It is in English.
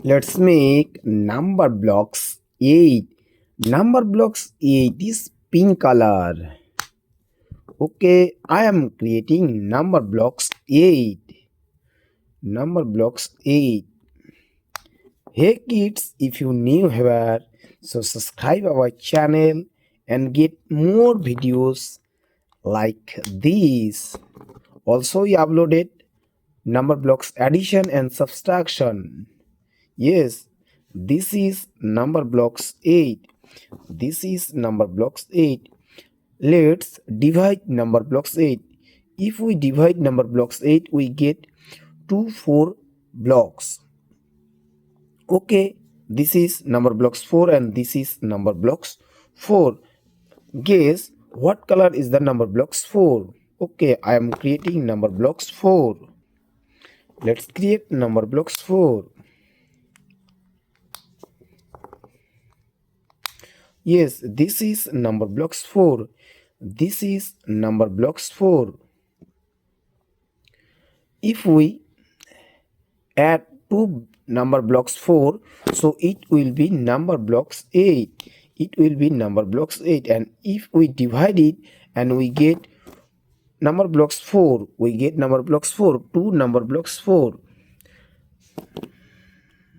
Let's make number blocks 8. Number blocks 8 is pink color. Okay, I am creating number blocks 8. Number blocks 8. Hey kids, if you new here, so subscribe our channel and get more videos like this. Also, we uploaded number blocks addition and subtraction. Yes, this is number blocks 8. This is number blocks 8. Let's divide number blocks 8. If we divide number blocks 8, we get 4 blocks. Okay, this is number blocks 4 and this is number blocks 4. Guess what color is the number blocks 4? Okay, I am creating number blocks 4. Let's create number blocks 4. Yes, this is number blocks 4. This is number blocks 4. If we add 2 number blocks 4, so it will be number blocks 8. It will be number blocks 8, and if we divide it and we get number blocks 4, we get number blocks 4, 2 number blocks 4.